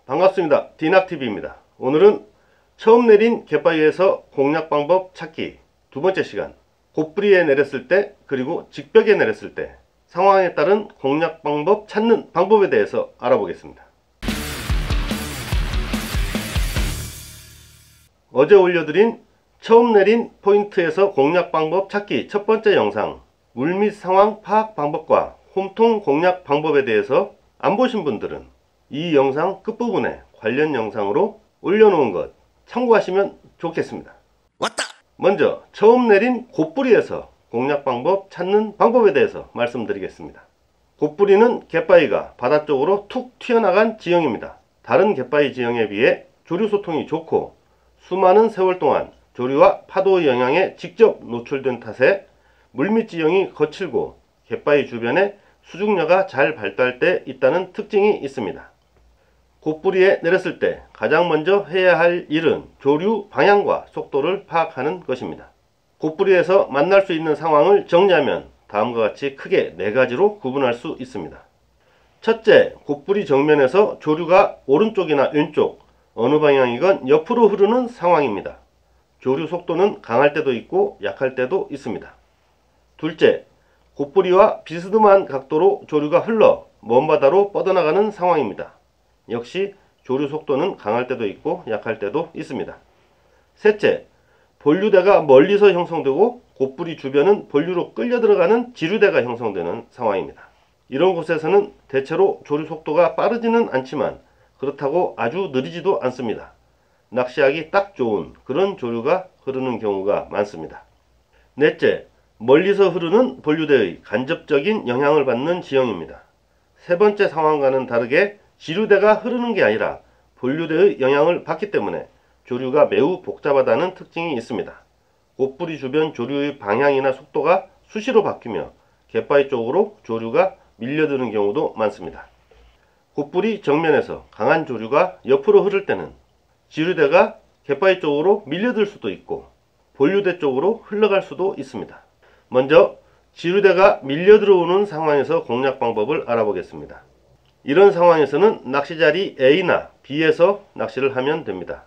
반갑습니다. 디낙TV입니다. 오늘은 처음 내린 갯바위에서 공략 방법 찾기 두 번째 시간, 곧부리에 내렸을 때 그리고 직벽에 내렸을 때 상황에 따른 공략 방법 찾는 방법에 대해서 알아보겠습니다. 어제 올려드린 처음 내린 포인트에서 공략 방법 찾기 첫 번째 영상, 물 및 상황 파악 방법과 홈통 공략 방법에 대해서 안 보신 분들은 이 영상 끝부분에 관련 영상으로 올려놓은 것 참고하시면 좋겠습니다. 왔다! 먼저 처음 내린 곧부리에서 공략 방법 찾는 방법에 대해서 말씀드리겠습니다. 곧부리는 갯바위가 바다 쪽으로 툭 튀어나간 지형입니다. 다른 갯바위 지형에 비해 조류 소통이 좋고 수많은 세월 동안 조류와 파도의 영향에 직접 노출된 탓에 물밑 지형이 거칠고 갯바위 주변에 수중녀가 잘 발달돼 있다는 특징이 있습니다. 곧부리에 내렸을 때 가장 먼저 해야 할 일은 조류 방향과 속도를 파악하는 것입니다. 곧부리에서 만날 수 있는 상황을 정리하면 다음과 같이 크게 4가지로 구분할 수 있습니다. 첫째, 곧부리 정면에서 조류가 오른쪽이나 왼쪽 어느 방향이건 옆으로 흐르는 상황입니다. 조류 속도는 강할 때도 있고 약할 때도 있습니다. 둘째, 곧부리와 비스듬한 각도로 조류가 흘러 먼 바다로 뻗어나가는 상황입니다. 역시 조류 속도는 강할 때도 있고 약할 때도 있습니다. 셋째, 본류대가 멀리서 형성되고 곧부리 주변은 본류로 끌려 들어가는 지류대가 형성되는 상황입니다. 이런 곳에서는 대체로 조류 속도가 빠르지는 않지만 그렇다고 아주 느리지도 않습니다. 낚시하기 딱 좋은 그런 조류가 흐르는 경우가 많습니다. 넷째, 멀리서 흐르는 본류대의 간접적인 영향을 받는 지형입니다. 세 번째 상황과는 다르게 지류대가 흐르는 게 아니라 본류대의 영향을 받기 때문에 조류가 매우 복잡하다는 특징이 있습니다. 곧부리 주변 조류의 방향이나 속도가 수시로 바뀌며 갯바위 쪽으로 조류가 밀려드는 경우도 많습니다. 곧부리 정면에서 강한 조류가 옆으로 흐를 때는 지류대가 갯바위 쪽으로 밀려들 수도 있고 본류대 쪽으로 흘러갈 수도 있습니다. 먼저 지류대가 밀려 들어오는 상황에서 공략 방법을 알아보겠습니다. 이런 상황에서는 낚시자리 A나 B에서 낚시를 하면 됩니다.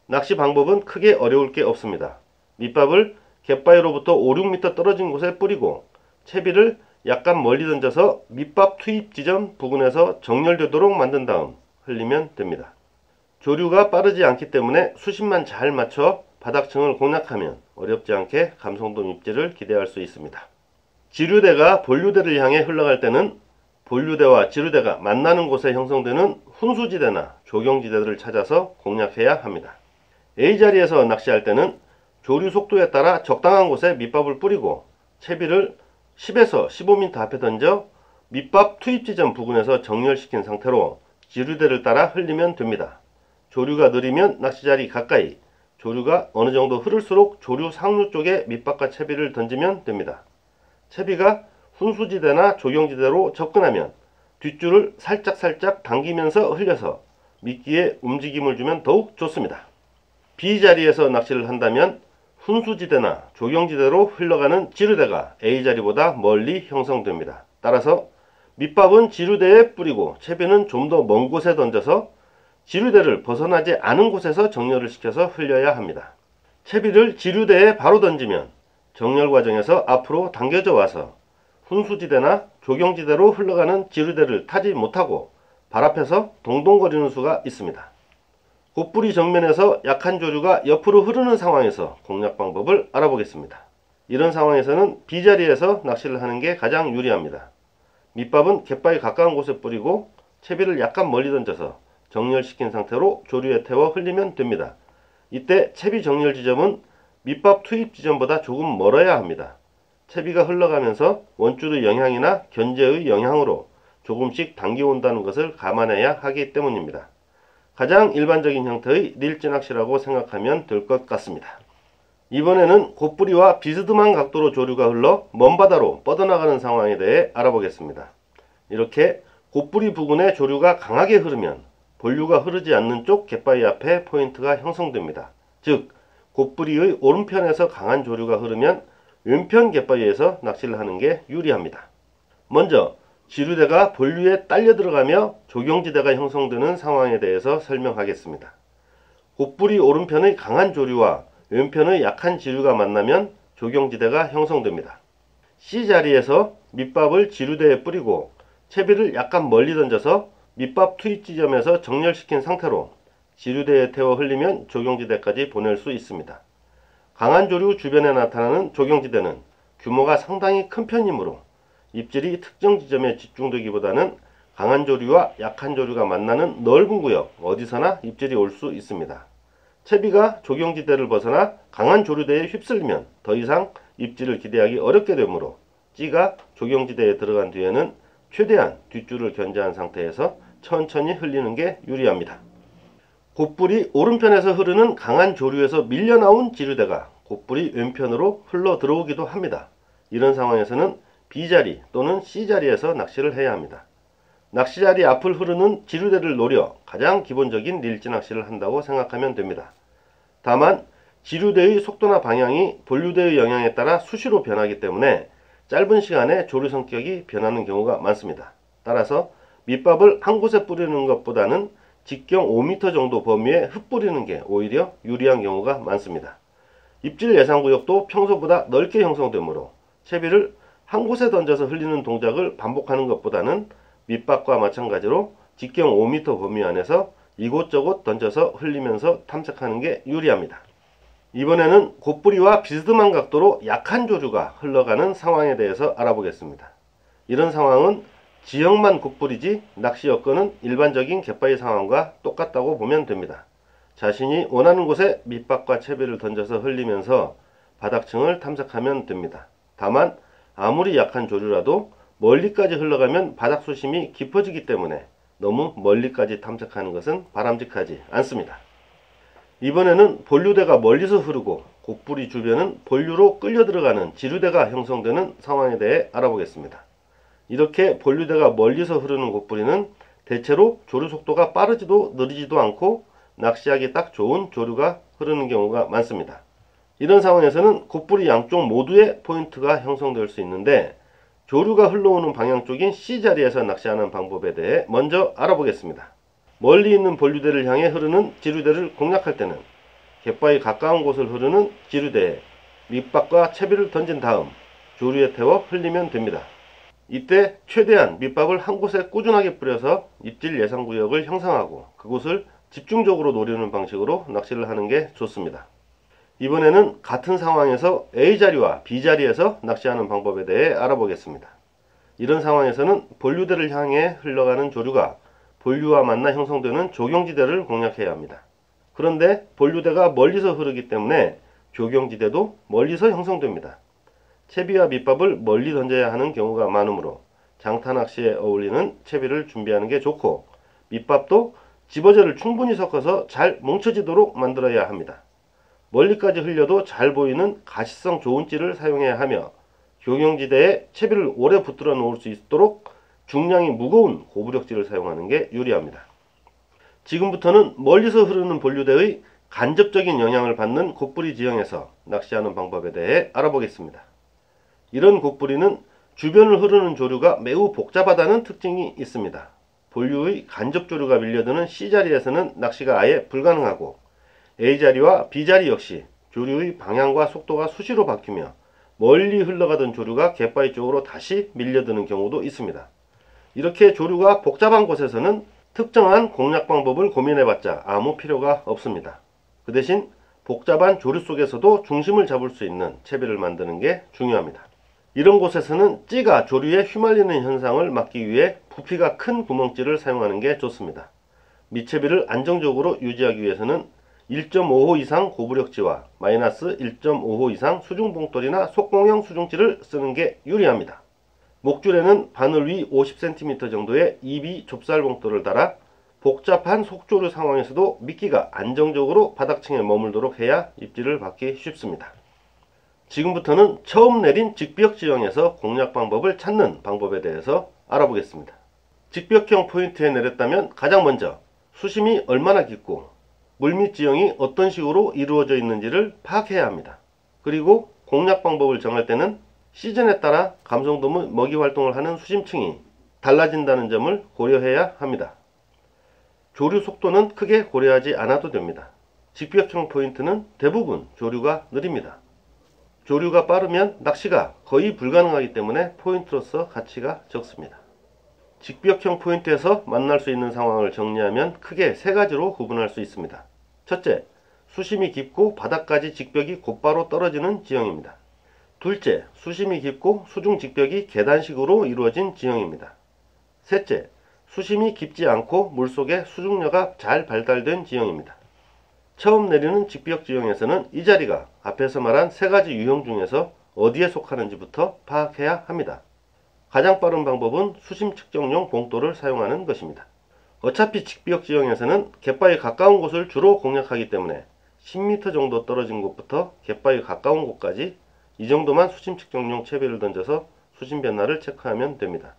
낚시 방법은 크게 어려울 게 없습니다. 밑밥을 갯바위로부터 5-6m 떨어진 곳에 뿌리고 채비를 약간 멀리 던져서 밑밥 투입 지점 부근에서 정렬되도록 만든 다음 흘리면 됩니다. 조류가 빠르지 않기 때문에 수심만 잘 맞춰 바닥층을 공략하면 어렵지 않게 감성돔 입질을 기대할 수 있습니다. 지류대가 본류대를 향해 흘러갈 때는 본류대와 지류대가 만나는 곳에 형성되는 훈수지대나 조경지대들을 찾아서 공략해야 합니다. A자리에서 낚시할 때는 조류 속도에 따라 적당한 곳에 밑밥을 뿌리고 채비를 10에서 15m 앞에 던져 밑밥 투입 지점 부근에서 정렬시킨 상태로 지류대를 따라 흘리면 됩니다. 조류가 느리면 낚시자리 가까이, 조류가 어느 정도 흐를수록 조류 상류 쪽에 밑밥과 채비를 던지면 됩니다. 채비가 훈수지대나 조경지대로 접근하면 뒷줄을 살짝 당기면서 흘려서 미끼에 움직임을 주면 더욱 좋습니다. B자리에서 낚시를 한다면 훈수지대나 조경지대로 흘러가는 지류대가 A자리보다 멀리 형성됩니다. 따라서 밑밥은 지류대에 뿌리고 채비는 좀 더 먼 곳에 던져서 지류대를 벗어나지 않은 곳에서 정렬을 시켜서 흘려야 합니다. 채비를 지류대에 바로 던지면 정렬 과정에서 앞으로 당겨져 와서 훈수지대나 조경지대로 흘러가는 지류대를 타지 못하고 발 앞에서 동동거리는 수가 있습니다. 곧부리 정면에서 약한 조류가 옆으로 흐르는 상황에서 공략 방법을 알아보겠습니다. 이런 상황에서는 B자리에서 낚시를 하는 게 가장 유리합니다. 밑밥은 갯바위 가까운 곳에 뿌리고 채비를 약간 멀리 던져서 정렬시킨 상태로 조류에 태워 흘리면 됩니다. 이때 채비 정렬 지점은 밑밥 투입 지점보다 조금 멀어야 합니다. 채비가 흘러가면서 원줄의 영향이나 견제의 영향으로 조금씩 당겨온다는 것을 감안해야 하기 때문입니다. 가장 일반적인 형태의 릴지 낚시라고 생각하면 될 것 같습니다. 이번에는 곧부리와 비스듬한 각도로 조류가 흘러 먼 바다로 뻗어나가는 상황에 대해 알아보겠습니다. 이렇게 곧부리 부근에 조류가 강하게 흐르면 본류가 흐르지 않는 쪽 갯바위 앞에 포인트가 형성됩니다. 즉, 곧부리의 오른편에서 강한 조류가 흐르면 왼편 갯바위에서 낚시를 하는 게 유리합니다. 먼저 지류대가 본류에 딸려 들어가며 조경지대가 형성되는 상황에 대해서 설명하겠습니다. 곧불이 오른편의 강한 조류와 왼편의 약한 지류가 만나면 조경지대가 형성됩니다. C자리에서 밑밥을 지류대에 뿌리고 채비를 약간 멀리 던져서 밑밥 투입 지점에서 정렬시킨 상태로 지류대에 태워 흘리면 조경지대까지 보낼 수 있습니다. 강한 조류 주변에 나타나는 조경지대는 규모가 상당히 큰 편이므로 입질이 특정 지점에 집중되기보다는 강한 조류와 약한 조류가 만나는 넓은 구역 어디서나 입질이 올 수 있습니다. 채비가 조경지대를 벗어나 강한 조류대에 휩쓸리면 더 이상 입질을 기대하기 어렵게 되므로 찌가 조경지대에 들어간 뒤에는 최대한 뒷줄을 견제한 상태에서 천천히 흘리는 게 유리합니다. 곧불이 오른편에서 흐르는 강한 조류에서 밀려나온 지류대가 곧불이 왼편으로 흘러 들어오기도 합니다. 이런 상황에서는 B자리 또는 C자리에서 낚시를 해야 합니다. 낚시자리 앞을 흐르는 지류대를 노려 가장 기본적인 릴지 낚시를 한다고 생각하면 됩니다. 다만 지류대의 속도나 방향이 본류대의 영향에 따라 수시로 변하기 때문에 짧은 시간에 조류 성격이 변하는 경우가 많습니다. 따라서 밑밥을 한 곳에 뿌리는 것보다는 직경 5m 정도 범위에 흩뿌리는 게 오히려 유리한 경우가 많습니다. 입질 예상구역도 평소보다 넓게 형성되므로 채비를 한 곳에 던져서 흘리는 동작을 반복하는 것보다는 밑밥과 마찬가지로 직경 5m 범위 안에서 이곳저곳 던져서 흘리면서 탐색하는 게 유리합니다. 이번에는 곧뿌리와 비스듬한 각도로 약한 조류가 흘러가는 상황에 대해서 알아보겠습니다. 이런 상황은 지형만 곧뿌리지 낚시 여건은 일반적인 갯바위 상황과 똑같다고 보면 됩니다. 자신이 원하는 곳에 밑밥과 채비를 던져서 흘리면서 바닥층을 탐색하면 됩니다. 다만 아무리 약한 조류라도 멀리까지 흘러가면 바닥 수심이 깊어지기 때문에 너무 멀리까지 탐색하는 것은 바람직하지 않습니다. 이번에는 본류대가 멀리서 흐르고 곧뿌리 주변은 본류로 끌려 들어가는 지류대가 형성되는 상황에 대해 알아보겠습니다. 이렇게 본류대가 멀리서 흐르는 곧뿌리는 대체로 조류 속도가 빠르지도 느리지도 않고 낚시하기 딱 좋은 조류가 흐르는 경우가 많습니다. 이런 상황에서는 곧뿌리 양쪽 모두에 포인트가 형성될 수 있는데 조류가 흘러오는 방향 쪽인 C자리에서 낚시하는 방법에 대해 먼저 알아보겠습니다. 멀리 있는 본류대를 향해 흐르는 지류대를 공략할 때는 갯바위 가까운 곳을 흐르는 지류대에 밑밥과 채비를 던진 다음 조류에 태워 흘리면 됩니다. 이때 최대한 밑밥을 한 곳에 꾸준하게 뿌려서 입질 예상 구역을 형성하고 그곳을 집중적으로 노리는 방식으로 낚시를 하는 게 좋습니다. 이번에는 같은 상황에서 A자리와 B자리에서 낚시하는 방법에 대해 알아보겠습니다. 이런 상황에서는 본류대를 향해 흘러가는 조류가 본류와 만나 형성되는 조경지대를 공략해야 합니다. 그런데 본류대가 멀리서 흐르기 때문에 조경지대도 멀리서 형성됩니다. 채비와 밑밥을 멀리 던져야 하는 경우가 많으므로 장타낚시에 어울리는 채비를 준비하는 게 좋고 밑밥도 집어제를 충분히 섞어서 잘 뭉쳐지도록 만들어야 합니다. 멀리까지 흘려도 잘 보이는 가시성 좋은 찌를 사용해야 하며 조경지대에 채비를 오래 붙들어 놓을 수 있도록 중량이 무거운 고부력지를 사용하는 게 유리합니다. 지금부터는 멀리서 흐르는 본류대의 간접적인 영향을 받는 곧뿌리 지형에서 낚시하는 방법에 대해 알아보겠습니다. 이런 곧뿌리는 주변을 흐르는 조류가 매우 복잡하다는 특징이 있습니다. 본류의 간접 조류가 밀려드는 C자리에서는 낚시가 아예 불가능하고 A자리와 B자리 역시 조류의 방향과 속도가 수시로 바뀌며 멀리 흘러가던 조류가 갯바위 쪽으로 다시 밀려드는 경우도 있습니다. 이렇게 조류가 복잡한 곳에서는 특정한 공략 방법을 고민해봤자 아무 필요가 없습니다. 그 대신 복잡한 조류 속에서도 중심을 잡을 수 있는 채비를 만드는 게 중요합니다. 이런 곳에서는 찌가 조류에 휘말리는 현상을 막기 위해 부피가 큰 구멍찌를 사용하는 게 좋습니다. 밑채비를 안정적으로 유지하기 위해서는 1.5호 이상 고부력찌와 마이너스 1.5호 이상 수중봉돌이나 속공형 수중찌를 쓰는 게 유리합니다. 목줄에는 바늘 위 50cm 정도의 입이 좁쌀봉돌을 달아 복잡한 속조류 상황에서도 미끼가 안정적으로 바닥층에 머물도록 해야 입질을 받기 쉽습니다. 지금부터는 처음 내린 직벽 지형에서 공략 방법을 찾는 방법에 대해서 알아보겠습니다. 직벽형 포인트에 내렸다면 가장 먼저 수심이 얼마나 깊고 물밑 지형이 어떤 식으로 이루어져 있는지를 파악해야 합니다. 그리고 공략 방법을 정할 때는 시즌에 따라 감성돔의 먹이 활동을 하는 수심층이 달라진다는 점을 고려해야 합니다. 조류 속도는 크게 고려하지 않아도 됩니다. 직벽형 포인트는 대부분 조류가 느립니다. 조류가 빠르면 낚시가 거의 불가능하기 때문에 포인트로서 가치가 적습니다. 직벽형 포인트에서 만날 수 있는 상황을 정리하면 크게 세 가지로 구분할 수 있습니다. 첫째, 수심이 깊고 바닥까지 직벽이 곧바로 떨어지는 지형입니다. 둘째, 수심이 깊고 수중 직벽이 계단식으로 이루어진 지형입니다. 셋째, 수심이 깊지 않고 물속에 수중녀가 잘 발달된 지형입니다. 처음 내리는 직벽 지형에서는 이 자리가 앞에서 말한 세 가지 유형 중에서 어디에 속하는지부터 파악해야 합니다. 가장 빠른 방법은 수심 측정용 봉돌을 사용하는 것입니다. 어차피 직벽 지형에서는 갯바위 가까운 곳을 주로 공략하기 때문에 10m 정도 떨어진 곳부터 갯바위 가까운 곳까지 이 정도만 수심 측정용 채비를 던져서 수심 변화를 체크하면 됩니다.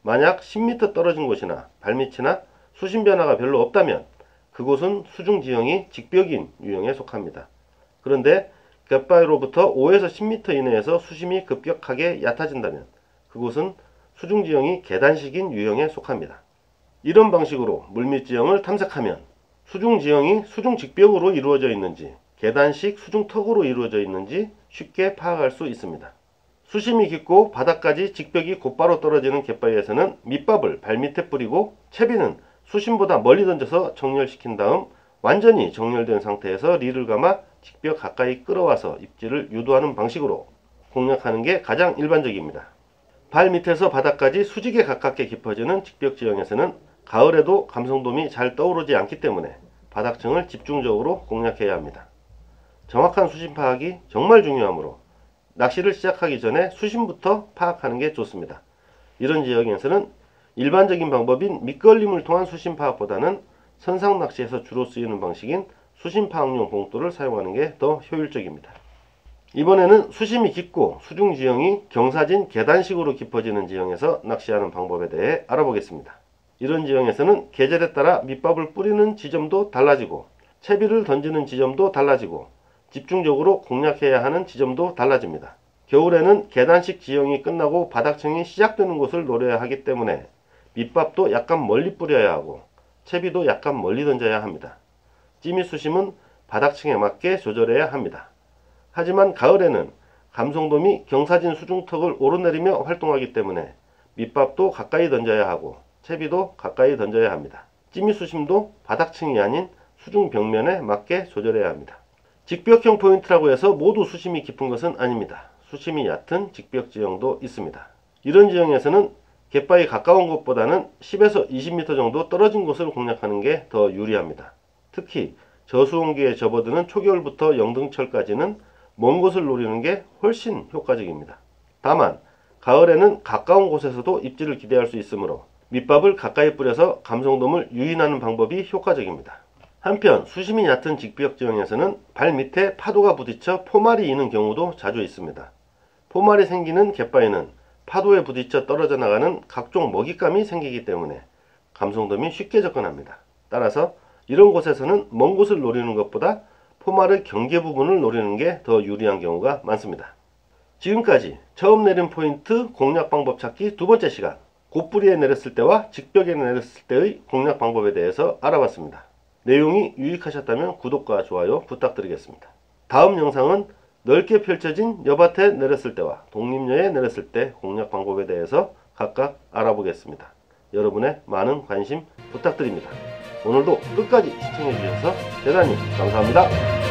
만약 10m 떨어진 곳이나 발밑이나 수심 변화가 별로 없다면 그곳은 수중 지형이 직벽인 유형에 속합니다. 그런데 갯바위로부터 5에서 10m 이내에서 수심이 급격하게 얕아진다면 그곳은 수중 지형이 계단식인 유형에 속합니다. 이런 방식으로 물밑 지형을 탐색하면 수중 지형이 수중 직벽으로 이루어져 있는지 계단식 수중턱으로 이루어져 있는지 쉽게 파악할 수 있습니다. 수심이 깊고 바닥까지 직벽이 곧바로 떨어지는 갯바위에서는 밑밥을 발밑에 뿌리고 채비는 수심보다 멀리 던져서 정렬시킨 다음 완전히 정렬된 상태에서 릴을 감아 직벽 가까이 끌어와서 입질을 유도하는 방식으로 공략하는 게 가장 일반적입니다. 발 밑에서 바닥까지 수직에 가깝게 깊어지는 직벽 지형에서는 가을에도 감성돔이 잘 떠오르지 않기 때문에 바닥층을 집중적으로 공략해야 합니다. 정확한 수심 파악이 정말 중요하므로 낚시를 시작하기 전에 수심부터 파악하는 게 좋습니다. 이런 지역에서는 일반적인 방법인 밑걸림을 통한 수심 파악보다는 선상 낚시에서 주로 쓰이는 방식인 수심 파악용 봉돌을 사용하는 게 더 효율적입니다. 이번에는 수심이 깊고 수중 지형이 경사진 계단식으로 깊어지는 지형에서 낚시하는 방법에 대해 알아보겠습니다. 이런 지형에서는 계절에 따라 밑밥을 뿌리는 지점도 달라지고 채비를 던지는 지점도 달라지고 집중적으로 공략해야 하는 지점도 달라집니다. 겨울에는 계단식 지형이 끝나고 바닥층이 시작되는 곳을 노려야 하기 때문에 밑밥도 약간 멀리 뿌려야 하고 채비도 약간 멀리 던져야 합니다. 찌미 수심은 바닥층에 맞게 조절해야 합니다. 하지만 가을에는 감성돔이 경사진 수중턱을 오르내리며 활동하기 때문에 밑밥도 가까이 던져야 하고 채비도 가까이 던져야 합니다. 찌미 수심도 바닥층이 아닌 수중 벽면에 맞게 조절해야 합니다. 직벽형 포인트라고 해서 모두 수심이 깊은 것은 아닙니다. 수심이 얕은 직벽 지형도 있습니다. 이런 지형에서는 갯바위 가까운 곳보다는 10에서 20m 정도 떨어진 곳을 공략하는 게 더 유리합니다. 특히 저수온기에 접어드는 초겨울부터 영등철까지는 먼 곳을 노리는 게 훨씬 효과적입니다. 다만 가을에는 가까운 곳에서도 입질을 기대할 수 있으므로 밑밥을 가까이 뿌려서 감성돔을 유인하는 방법이 효과적입니다. 한편 수심이 얕은 직벽 지형에서는 발 밑에 파도가 부딪혀 포말이 이는 경우도 자주 있습니다. 포말이 생기는 갯바위는 파도에 부딪혀 떨어져 나가는 각종 먹잇감이 생기기 때문에 감성돔이 쉽게 접근합니다. 따라서 이런 곳에서는 먼 곳을 노리는 것보다 포말의 경계 부분을 노리는 게 더 유리한 경우가 많습니다. 지금까지 처음 내린 포인트 공략 방법 찾기 두 번째 시간, 곧부리에 내렸을 때와 직벽에 내렸을 때의 공략 방법에 대해서 알아봤습니다. 내용이 유익하셨다면 구독과 좋아요 부탁드리겠습니다. 다음 영상은 넓게 펼쳐진 여밭에 내렸을 때와 독립여에 내렸을 때 공략 방법에 대해서 각각 알아보겠습니다. 여러분의 많은 관심 부탁드립니다. 오늘도 끝까지 시청해 주셔서 대단히 감사합니다.